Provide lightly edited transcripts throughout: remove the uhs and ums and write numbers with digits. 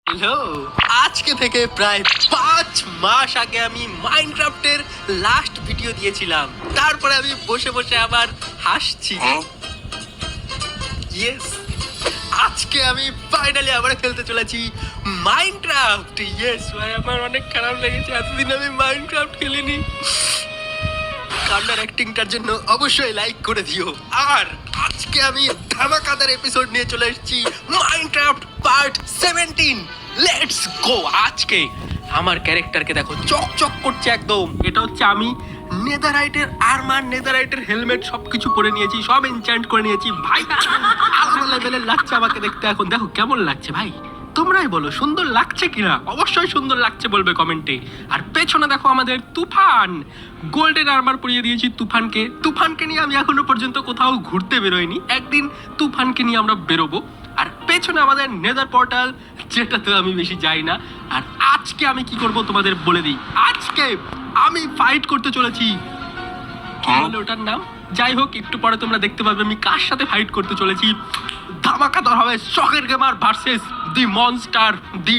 Hello, আজকে থেকে প্রায় 5 মাস আগে আমি মাইনক্রাফটের লাস্ট ভিডিও দিয়েছিলাম। তারপরে আমি বসে বসে আবার হাসছি। ইয়েস, আজকে আমি ফাইনালি আবার খেলতে চলেছি মাইনক্রাফট। ইয়েস ভাই, আমার অনেক খারাপ লেগেছে, এতদিন আমি মাইনক্রাফট খেলিনি। কান্নার অ্যাক্টিংটার জন্য অবশ্যই লাইক করে দিও। আর আজকে আমি ধামাকাদার এপিসোড নিয়ে চলে এসেছি, মাইনক্রাফট পার্ট 17। Let's go. আজকে আমার ক্যারেক্টারকে দেখো, চকচক করছে একদম। এটা হচ্ছে আমি নেদারাইটের আর্মার, নেদারাইটের হেলমেট সবকিছু পরে নিয়েছি, সব এনচ্যান্ট করে নিয়েছি ভাই। আলাদা লেভেলের লাগছে আমাকে দেখতে। এখন দেখো কেমন লাগছে ভাই, তোমরাই বলো সুন্দর লাগছে কিনা। অবশ্যই সুন্দর লাগছে বলবে কমেন্টে। আর পেছনে দেখো আমাদের তুফান, গোল্ডেন আর্মার পরিয়ে দিয়েছি তুফানকে। তুফানকে নিয়ে আমি এখনো পর্যন্ত কোথাও ঘুরতে বেরোইনি, একদিন তুফানকে নিয়ে আমরা বেরোবো। আর পেছনে আমাদের নেদার পোর্টাল, যেটাতে আমি বেশি যাই না। আর আজকে আমি কি করব তোমাদের বলে দিই। আজকে আমি ফাইট করতে চলেছি, কি বলে ওটার নাম, যাই হোক একটু পরে তোমরা দেখতে পাবে আমি কার সাথে ফাইট করতে চলেছি। ধামাকাদার হবে, শখের গেমার ভার্সেস দি মনস্টার, দি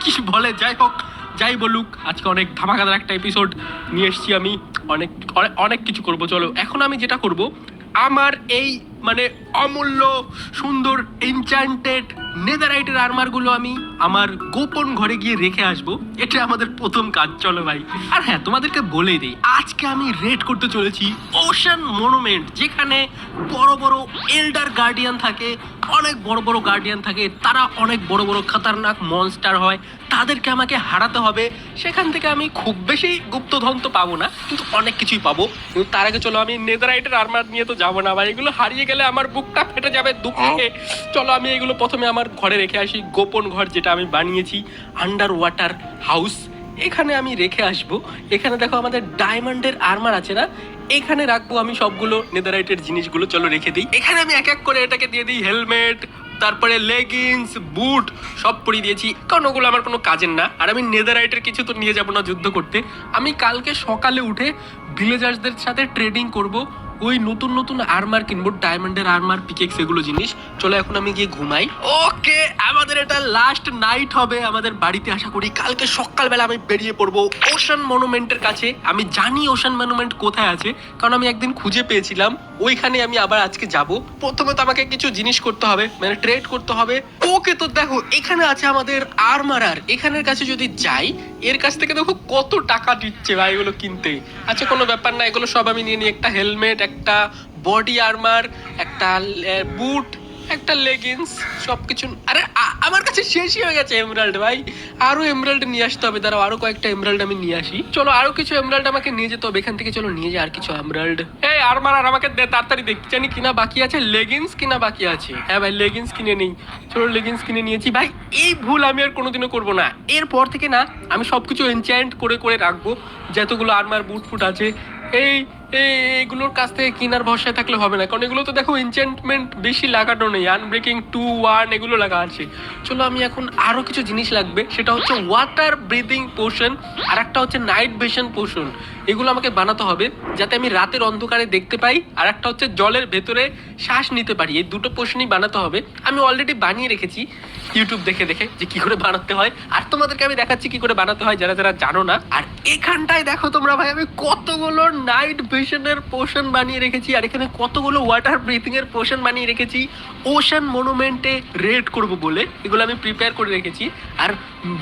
কি বলে, যাই হোক যাই বলুক, আজকে অনেক ধামাকাদার একটা এপিসোড নিয়ে এসেছি আমি। অনেক অনেক কিছু করব। চলো এখন আমি যেটা করব, আমার এই মানে অমূল্য সুন্দর এনচ্যান্টেড নেদারাইটের আর্মারগুলো আমি আমার গোপন ঘরে গিয়ে রেখে আসবো। এটা আমাদের প্রথম কাজ। চলো ভাই। আর হ্যাঁ, তোমাদেরকে বলেই দিই, আজকে আমি রেড করতে চলেছি ওশান মনুমেন্ট, যেখানে বড় বড় এল্ডার গার্ডিয়ান থাকে, অনেক বড় বড় গার্ডিয়ান থাকে, তারা অনেক বড় বড় খতরনাক মনস্টার হয়, তাদেরকে আমাকে হারাতে হবে। সেখান থেকে আমি খুব বেশি গুপ্তধন তো পাবো না, কিন্তু অনেক কিছুই পাবো। কিন্তু তার আগে চলো, আমি নেদারাইটের আর্মার নিয়ে তো যাবো না ভাই, এগুলো হারিয়ে গেলে আমার বুকটা ফেটে যাবে দুঃখে। চলো আমি এগুলো প্রথমে আমার ঘরে রেখে আসি, গোপন ঘর যেটা আমি বানিয়েছি, আন্ডার ওয়াটার হাউস, এখানে আমি রেখে আসবো। এখানে দেখো আমাদের ডায়মন্ডের আর্মার আছে না, এখানে রাখবো আমি সবগুলো নেদারাইটের জিনিসগুলো। চলো রেখে দিই এখানে। আমি এক এক করে এটাকে দিয়ে দিই হেলমেট, তারপরে লেগিংস, বুট সব পরিয়ে দিয়েছি, কারণ ওগুলো আমার কোনো কাজের না। আর আমি নেদারাইটের কিছু তো নিয়ে যাবো না যুদ্ধ করতে। আমি কালকে সকালে উঠে ভিলেজার্সদের সাথে ট্রেডিং করব, ওই নতুন নতুন আর্মার কিনবো, ডায়মন্ডের আর্মার, পিকেক্স, এগুলো জিনিস। চলো এখন আমি গিয়ে ঘুমাই। ওকে, আমাদের এটা লাস্ট নাইট হবে আমাদের বাড়িতে। আশা করি কালকে সকালবেলা আমি বেরিয়ে পড়বো ওশান মনুমেন্টের কাছে। আমি জানি ওশান মনুমেন্ট কোথায় আছে, কারণ আমি একদিন খুঁজে পেয়েছিলাম। ওইখানে আমি আবার আজকে যাব। প্রথমে তো আমাকে কিছু জিনিস করতে হবে, মানে ট্রেড করতে হবে। ওকে, তো দেখো এখানে আছে আমাদের আর্মারার, এখানের কাছে যদি যাই, এর কাছ থেকে দেখো কত টাকা দিচ্ছে ভাই এগুলো কিনতে। আচ্ছা কোনো ব্যাপার না, এগুলো সব আমি নিয়ে নিই। একটা হেলমেট, একটা বডি আর্মার, একটা বুট, একটা লেগিংস, সবকিছু। আরে আমার কাছে শেষই হয়ে গেছে এমরাল্ড ভাই, আরো এমরাল্ড নিয়ে আসতে হবে। দাঁড়াও আরো কয়েকটা এমরাল্ড আমি নিয়ে আসি। চলো আরো কিছু এমরাল্ড আমাকে নিয়ে যেতে হবে এখান থেকে। চলো নিয়ে যাই আর কিছু এমরাল্ড। এই আর্মার আর আমাকে দে তাড়াতাড়ি, দেখতে জানি কিনা বাকি আছে, লেগিংস কিনা বাকি আছে। হ্যাঁ ভাই, লেগিংস কিনে নেই। চলো লেগিংস কিনে নিয়েছি ভাই। এই ভুল আমি আর কোনোদিনও করবো না এরপর থেকে। না, আমি সবকিছু এনচ্যান্ট করে করে রাখবো, যতগুলো আর্মার বুট ফুট আছে। এই এইগুলোর কাছ থেকে কিনার ভরসায় থাকলে হবে না, কারণ এগুলো তো দেখো এনচ্যান্টমেন্ট বেশি লাগানো নেই, আনব্রেকিং 2, 1 এগুলো লাগা আছে। চলো আমি এখন আরো কিছু জিনিস লাগবে, সেটা হচ্ছে ওয়াটার ব্রিদিং পোশন, আর একটা হচ্ছে নাইট ভিশন পোশন। এগুলো আমাকে বানাতে হবে যাতে আমি রাতের অন্ধকারে দেখতে পাই, আর একটা হচ্ছে জলের ভেতরে শ্বাস নিতে পারি। এই দুটো পোশনই বানাতে হবে। আমি অলরেডি বানিয়ে রেখেছি ইউটিউব দেখে দেখে যে কি করে বানাতে হয়, আর তোমাদেরকে আমি দেখাচ্ছি কি করে বানাতে হয় যারা যারা জানো না। আর এখানটায় দেখো তোমরা ভাই, আমি কতগুলো নাইট ভিশনের পোশন বানিয়ে রেখেছি, আর এখানে কতগুলো ওয়াটার ব্রিথিং এর পোশন বানিয়ে রেখেছি ওশান মনুমেন্টে রেড করব বলে। এগুলো আমি প্রিপেয়ার করে রেখেছি। আর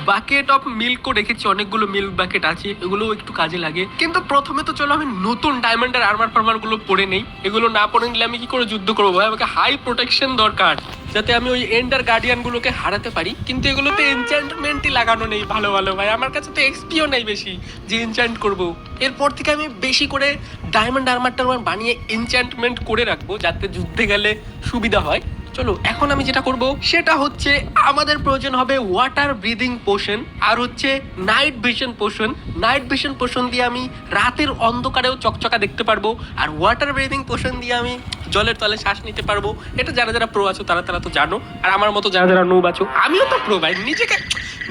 বাকেট অফ মিল্কও রেখেছি, অনেকগুলো মিল্ক বাকেট আছে, এগুলো একটু কাজে লাগে। কিন্তু প্রথমে তো চলো আমি নতুন ডায়মন্ডের আর্মার ফার্মার গুলো পরে নেই। এগুলো না পরে নিলে আমি কি করে যুদ্ধ করবো ভাই? আমাকে হাই প্রোটেকশন দরকার, যাতে আমি ওই এন্ডার গার্ডিয়ান গুলোকে হারাতে পারি। কিন্তু এগুলোতে এনচ্যান্টমেন্টই লাগানো নেই ভালো ভালো ভাই, আমার কাছে তো এক্সপিও নেই বেশি যে এনচ্যান্ট করবো। এরপর থেকে আমি বেশি করে ডায়মন্ড আর্মার টার্মার বানিয়ে এনচ্যান্টমেন্ট করে রাখবো, যাতে যুদ্ধে গেলে সুবিধা হয়। চলো এখন আমি যেটা করব সেটা হচ্ছে, আমাদের প্রয়োজন হবে ওয়াটার ব্রিদিং পোশন, আর হচ্ছে night vision potion. Night vision potion দিয়ে আমি রাতের অন্ধকারেও চকচকা দেখতে পারবো, আর ওয়াটার ব্রিদিং পোশন দিয়ে আমি জলের তলে শ্বাস নিতে পারবো। এটা যারা যারা প্রো আছো তারা তারা তো জানো, আর আমার মতো যারা যারা নুব আছো, আমিও তো প্রো ভাই, নিজেকে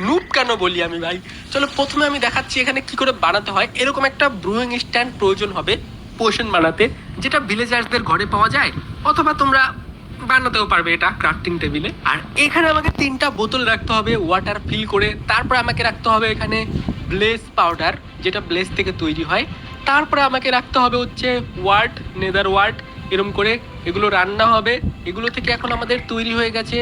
নুব কেন বলি আমি ভাই। চলো প্রথমে আমি দেখাচ্ছি এখানে কি করে বানাতে হয়। এরকম একটা ব্রুইং স্ট্যান্ড প্রয়োজন হবে পোশন বানাতে, যেটা ভিলেজার্সদের ঘরে পাওয়া যায়, অথবা তোমরা বানাতেও পারবে এটা ক্রাফটিং টেবিলে। আর এখানে আমাকে 3টা বোতল রাখতে হবে ওয়াটার ফিল করে। তারপরে আমাকে রাখতে হবে এখানে ব্লেজ পাউডার, যেটা ব্লেজ থেকে তৈরি হয়। তারপরে আমাকে রাখতে হবে হচ্ছে ওয়ার্ড, নেদার ওয়ার্ড, এরম করে এগুলো রান্না হবে। এগুলো থেকে এখন আমাদের তৈরি হয়ে গেছে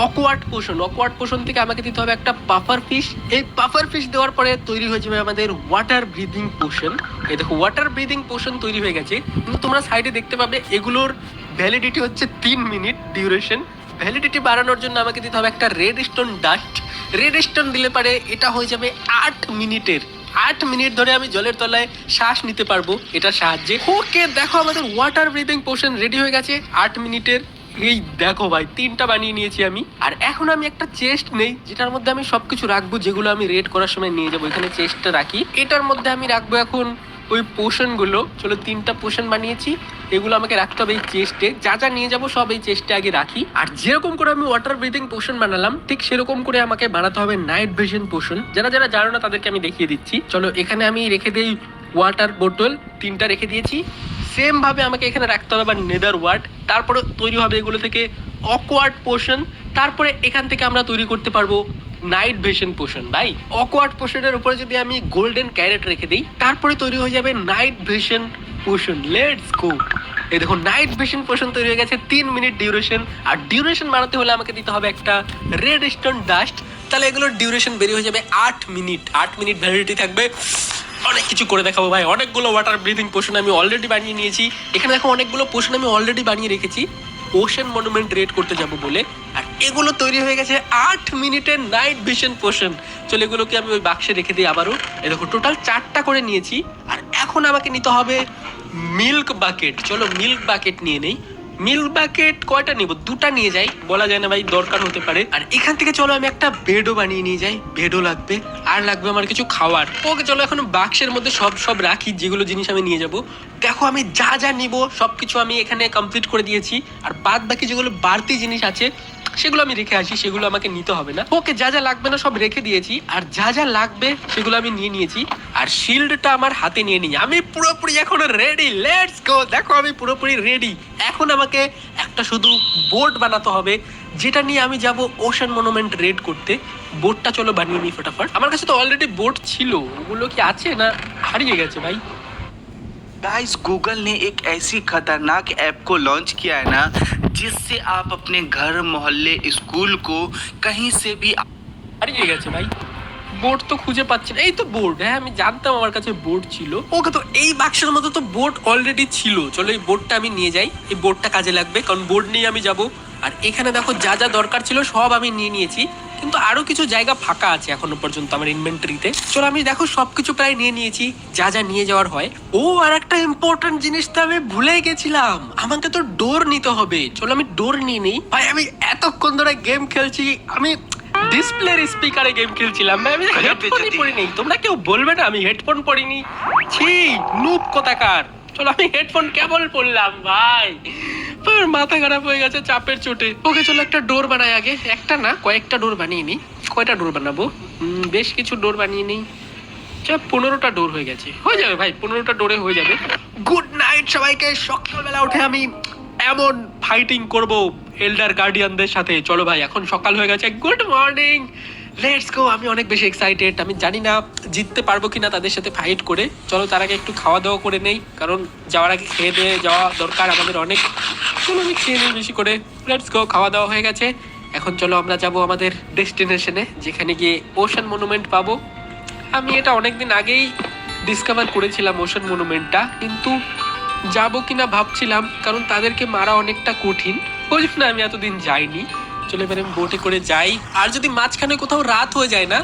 অকওয়ার্ড পোষণ। অকওয়ার্ড পোষণ থেকে আমাকে দিতে হবে একটা পাফার ফিশ। এই পাফার ফিশ দেওয়ার পরে তৈরি হয়ে যাবে আমাদের ওয়াটার ব্রিদিং পোষণ। এই দেখো ওয়াটার ব্রিদিং পোষণ তৈরি হয়ে গেছে। কিন্তু তোমরা সাইডে দেখতে পাবে এগুলোর ভ্যালিডিটি হচ্ছে 3 মিনিট ডিউরেশন। ভ্যালিডিটি বাড়ানোর জন্য আমাকে দিতে হবে একটা red stone dust. Red stone দিলে পারে এটা হয়ে যাবে 8 মিনিটের। 8 মিনিট ধরে আমি জলের তলায় শ্বাস নিতে পারবো এটার সাহায্যে। ওকে দেখো আমাদের ওয়াটার ব্রিদিং পোষণ রেডি হয়ে গেছে 8 মিনিটের। এই দেখো ভাই 3টা বানিয়ে নিয়েছি আমি। আর এখন আমি একটা চেস্ট নেই, যেটার মধ্যে আমি সবকিছু রাখবো যেগুলো আমি রেড করার সময় নিয়ে যাবো। এখানে চেস্টটা রাখি, এটার মধ্যে আমি রাখবো এখন ওই পোষণগুলো। চলো 3টা পোষণ বানিয়েছি, এগুলো আমাকে রাখতে হবে এই চেস্টে। যা যা নিয়ে যাবো সব এই চেস্টে আগে রাখি। আর যেরকম করে আমি ওয়াটার ব্রিদিং পোষণ বানালাম, ঠিক সেরকম করে আমাকে বানাতে হবে নাইট ভিশন পোষণ। যারা যারা জানো না তাদেরকে আমি দেখিয়ে দিচ্ছি। চলো এখানে আমি রেখে দিই ওয়াটার বোতল, 3টা রেখে দিয়েছি। সেম ভাবে আমাকে এখানে রাখতে হবে আবার নেদার ওয়ার্ড। তারপরে তৈরি হবে এগুলো থেকে অকওয়ার্ড পোষণ। তারপরে এখান থেকে আমরা তৈরি করতে পারবো নাইট ভিশন পোষণ। ভাই অকওয়ার্ড পোষণের উপরে যদি আমি গোল্ডেন ক্যারেট রেখে দিই, তারপরে তৈরি হয়ে যাবে নাইট ভিশন পোষণ। Let's go. এই দেখো নাইট ভিশন পোষণ তৈরি হয়ে গেছে 3 মিনিট ডিউরেশন। আর ডিউরেশন বাড়াতে হলে আমাকে দিতে হবে একটা রেড স্টোন ডাস্ট। তাহলে এগুলোর ডিউরেশন বেরিয়ে হয়ে যাবে 8 মিনিট। 8 মিনিট ভ্যালিডিটি থাকবে। অনেক কিছু করে দেখাবো ভাই। অনেকগুলো ওয়াটার ব্রিদিং পোষণ আমি অলরেডি বানিয়ে নিয়েছি। এখানে দেখো অনেকগুলো পোষণ আমি অলরেডি বানিয়ে রেখেছি ওশেন মনুমেন্ট রেড করতে যাব বলে। আর এগুলো তৈরি হয়ে গেছে 8 মিনিটের নাইট ভিশন পোষণ। চলো এগুলোকে আমি ওই বাক্সে রেখে দিই আবারও। এই দেখো টোটাল 4টা করে নিয়েছি। আর এখন আমাকে নিতে হবে মিল্ক বাকেট। চলো মিল্ক বাকেট নিয়ে নেই। মিল্ক বাকেট কয়টা নিব? 2টা নিয়ে যাই, বলা যায় না ভাই, দরকার হতে পারে। আর এখান থেকে চলো আমি একটা বেডও বানিয়ে নিয়ে যাই। বেডও লাগবে, আর লাগবে আমার কিছু খাওয়ার। ওকে চলো এখন বাক্সের মধ্যে সব রাখি যেগুলো জিনিস আমি নিয়ে যাব। দেখো আমি যা যা নিব সবকিছু আমি এখানে কমপ্লিট করে দিয়েছি। আর বাদ বাকি যেগুলো বাড়তি জিনিস আছে সেগুলো আমি রেখে আসি, সেগুলো আমাকে নিতে হবে না। ওকে যা যা লাগবে না সব রেখে দিয়েছি। আর যা যা লাগবে সেগুলো আমি নিয়ে নিয়েছি। আর শিল্ডটা আমার হাতে নিয়ে নিই। আমি পুরোপুরি এখন রেডি। Let's go. দেখো আমি পুরোপুরি রেডি। এখন আমাকে একটা শুধু বোট বানাতে হবে, যেটা নিয়ে আমি যাব ওশেন মনুমেন্ট রেড করতে। বোটটা চলো বানিয়ে নিই ফটাফট। আমার কাছে তো অলরেডি বোট ছিল, ওগুলো কি আছে না হারিয়ে গেছে ভাই? गाइस गूगल ने एक ऐसी खतरनाक ऐप को लॉन्च किया है ना, जिससे आप अपने घर मोहल्ले स्कूल को कहीं से भी হারিয়ে গেছে ভাই। বোর্ড তো খুঁজে পাচ্ছি না। এই তো বোর্ড, হ্যাঁ আমি জানতাম আমার কাছে বোর্ড ছিল। ওকে তো এই বাক্সের মধ্যে তো বোর্ড অলরেডি ছিল। চলো এই বোর্ডটা আমি নিয়ে যাই। এই বোর্ডটা কাজে লাগবে, কারণ বোর্ড নিয়ে আমি যাব। আর এখানে দেখো যা যা দরকার ছিল সব আমি নিয়ে নিয়েছি, কিন্তু আরো কিছু জায়গা ফাঁকা আছে এখনো পর্যন্ত আমার ইনভেন্টরিতে। চলো আমি দেখো সবকিছু প্রায় নিয়ে নিয়েছি যা যা নিয়ে যাওয়ার হয়। ও আর একটা ইম্পর্টেন্ট জিনিস তো আমি ভুলেই গেছিলাম, আমাকে তো ডোর নিতে হবে। চলো আমি ডোর নিয়ে নিই। ভাই আমি এতক্ষণ ধরে গেম খেলছি, আমি ডিসপ্লের স্পিকারে গেম খেলছিলাম ভাই। আমি হেডফোনই পরিনি। তোমরা কেউ বলবে না আমি হেডফোন পরিনি? ছি নুব কোথাকার। চলো আমি হেডফোন কেবল পরলাম ভাই। মাথা খারাপ হয়ে গেছে চাপের চোটে। ওকে চলো একটা ডোর বানাই আগে। একটা না কয়েকটা ডোর বানিয়ে নিই। কয়টা ডোর বানাবো? বেশ কিছু ডোর বানিয়ে নিই। 15টা ডোর হয়ে গেছে, হয়ে যাবে ভাই। 15টা ডোরে হয়ে যাবে। গুড নাইট সবাইকে। সকালবেলা উঠে আমি এমন ফাইটিং করব এল্ডার গার্ডিয়ানদের সাথে। চলো ভাই এখন সকাল হয়ে গেছে। Good morning, let's go. আমি অনেক বেশি এক্সাইটেড। আমি জানি না জিততে পারবো কিনা তাদের সাথে ফাইট করে। চলো তার আগে একটু খাওয়া দাওয়া করে নেই, কারণ যাওয়ার আগে খেয়ে দিয়ে যাওয়া দরকার আমাদের অনেক। চলো আমি খেয়ে নিই বেশি করে। Let's go. খাওয়া দাওয়া হয়ে গেছে। এখন চলো আমরা যাব আমাদের ডেস্টিনেশনে, যেখানে গিয়ে ওশেন মনুমেন্ট পাবো। আমি এটা অনেকদিন আগেই ডিসকভার করেছিলাম ওশেন মনুমেন্টটা, কিন্তু যাবো কিনা ভাবছিলাম, কারণ তাদেরকে মারা অনেকটা কঠিন। ওই জন্য আমি এতদিন যাইনি। চলে এবার আমি বোটে করে যাই। আর যদি মাঝখানে কোথাও রাত হয়ে যায় না,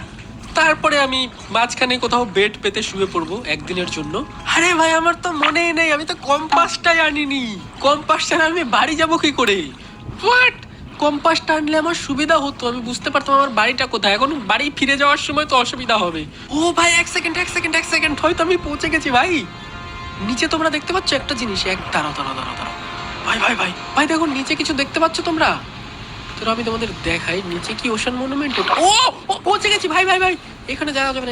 তারপরে আমি মাঝখানে কোথাও বেড পেতে শুয়ে পড়বো একদিনের জন্য। আরে ভাই আমার তো মনেই নেই, আমি তো কম্পাসটাই আনিনি। কম্পাসটা আমি বাড়ি যাবো কি করে? হোয়াট? কম্পাসটা আনলে আমার সুবিধা হতো, আমি বুঝতে পারতাম আমার বাড়িটা কোথায়। এখন বাড়ি ফিরে যাওয়ার সময় তো অসুবিধা হবে। ও ভাই এক সেকেন্ড, হয়তো আমি পৌঁছে গেছি ভাই। নিচে তোমরা দেখতে পাচ্ছ একটা জিনিস? দাঁড়াও। ভাই দেখো নিচে কিছু দেখতে পাচ্ছ তোমরা? তো আমি তোমাদের দেখাই নিচে কি ওশেন মনুমেন্ট। ও পৌঁছে গেছি ভাই। এখানে যাওয়া যাবে না,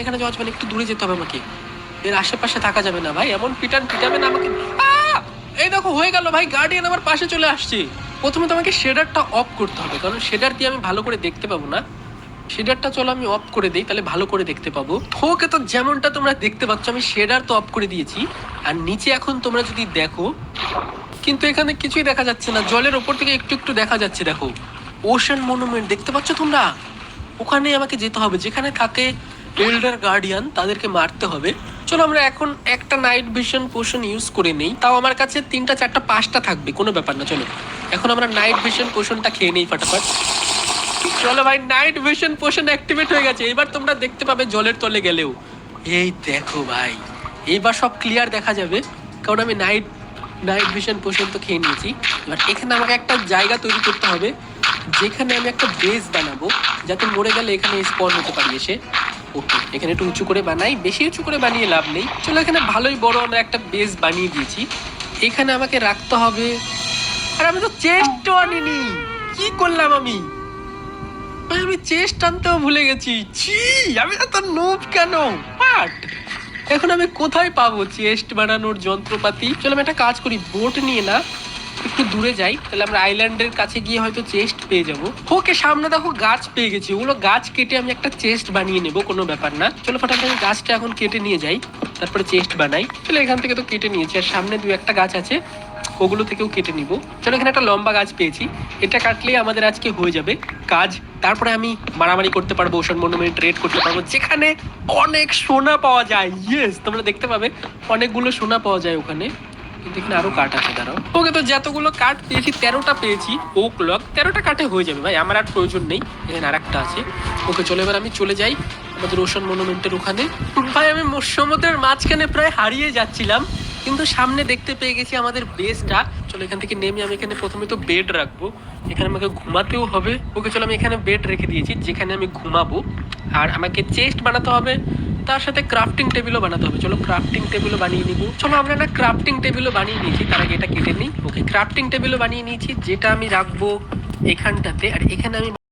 একটু দূরে যেতে হবে আমাকে। এর আশেপাশে থাকা যাবে না ভাই, এমন পিটাবে না আমাকে। এই দেখো হয়ে গেল ভাই, গার্ডিয়ান আমার পাশে চলে আসছে। প্রথমে তোমাকে শেডারটা অফ করতে হবে, কারণ শেডার দিয়ে আমি ভালো করে দেখতে পাবো না। শেডারটা চলো আমি অফ করে দিই, তাহলে ভালো করে দেখতে পাবো। ওকে, তো যেমনটা তোমরা দেখতে পাচ্ছ আমি শেডার তো অফ করে দিয়েছি। আর নিচে এখন তোমরা যদি দেখো, কিন্তু এখানে কিছুই দেখা যাচ্ছে না, জলের ওপর থেকে একটু একটু দেখা যাচ্ছে। দেখো ওশান মনুমেন্ট দেখতে পাচ্ছ তোমরা? ওখানে আমাকে যেতে হবে, যেখানে থাকে এল্ডার গার্ডিয়ান, তাদেরকে মারতে হবে। চলো আমরা এখন একটা নাইট ভিশন পোশন ইউজ করে নেই, তাও আমার কাছে 3টা 4টা 5টা থাকবে, কোনো ব্যাপার না। চলো এখন আমরা নাইট ভিশন পোশনটা খেয়ে নেই ফাটাফাট। চলো ভাই, নাইট ভিশন পোশন অ্যাক্টিভেট হয়ে গেছে। এবার তোমরা দেখতে পাবে জলের তলে গেলেও। এই দেখো ভাই, এইবার সব ক্লিয়ার দেখা যাবে, কারণ আমি নাইট ভিশন পোশন তো খেয়ে নিয়েছি। এবার এখানে আমাকে একটা জায়গা তৈরি করতে হবে, যেখানে আমি একটা বেস বানাবো, যাতে মরে গেলে এখানে স্পন হতে পারি এসে। ওকে, এখানে একটু উঁচু করে বানাই, বেশি উঁচু করে বানিয়ে লাভ নেই। চলো এখানে ভালোই বড় আমরা একটা বেস বানিয়ে দিয়েছি। এখানে আমাকে রাখতে হবে। আর আমি তো চেস্টও আনিনি, কি করলাম আমি? আমি চেস্ট আনতেও ভুলে গেছি। ছি, আমি এত নোব কেন? বাট এখন আমি কোথায় পাবো চেস্ট বানানোর যন্ত্রপাতি? চলো আমি একটা কাজ করি, বোট নিয়ে না একটু দূরে যাই, তাহলে আমরা আইল্যান্ডের কাছে গিয়ে হয়তো চেস্ট পেয়ে যাবো। ওকে, সামনে দেখো গাছ পেয়ে গেছি, ওগুলো গাছ কেটে আমি একটা চেস্ট বানিয়ে নেবো, কোনো ব্যাপার না। চলো ফাটাফাট আমি গাছটা এখন কেটে নিয়ে যাই, তারপরে চেস্ট বানাই। চলো এখান থেকে তো কেটে নিয়েছি, আর সামনে 2-1টা গাছ আছে, ওগুলো থেকেও কেটে নিব। চলো এখানে একটা লম্বা গাছ পেয়েছি, এটা কাটলেই আমাদের আজকে হয়ে যাবে কাজ। তারপরে আমি মারামারি করতে পারবো, ওশান মনুমেন্ট রেড করতে পারবো, যেখানে অনেক সোনা পাওয়া যায়। ইয়েস, তোমরা দেখতে পাবে অনেকগুলো সোনা পাওয়া যায় ওখানে। কিন্তু এখানে আরো কাঠ আছে, দাঁড়াও। ওকে, তো যতগুলো কাঠ পেয়েছি 13টা পেয়েছি। ওক লক 13টা কাঠে হয়ে যাবে ভাই, আমার আর প্রয়োজন নেই। এখানে আর একটা আছে। ওকে চলো এবার আমি চলে যাই আমাদের ওশান মনুমেন্টের ওখানে। ভাই আমি সমুদ্রের মাঝখানে প্রায় হারিয়ে যাচ্ছিলাম, কিন্তু সামনে দেখতে পেয়ে গেছি আমাদের বেসটা। চলো এখান থেকে নেমে আমি এখানে প্রথমে তো বেড রাখবো, এখানে আমাকে ঘুমাতেও হবে। ওকে চলো আমি এখানে বেড রেখে দিয়েছি, যেখানে আমি ঘুমাবো। আর আমাকে চেস্ট বানাতে হবে, তার সাথে ক্রাফটিং টেবিলও বানাতে হবে। চলো ক্রাফটিং টেবিলও বানিয়ে নিব। চলো আমরা একটা ক্রাফটিং টেবিলও বানিয়ে নিয়েছি, তার আগে এটা কেটে নিই। ওকে, ক্রাফটিং টেবিলও বানিয়ে নিয়েছি, যেটা আমি রাখবো এখানটাতে। আর এখানে আমি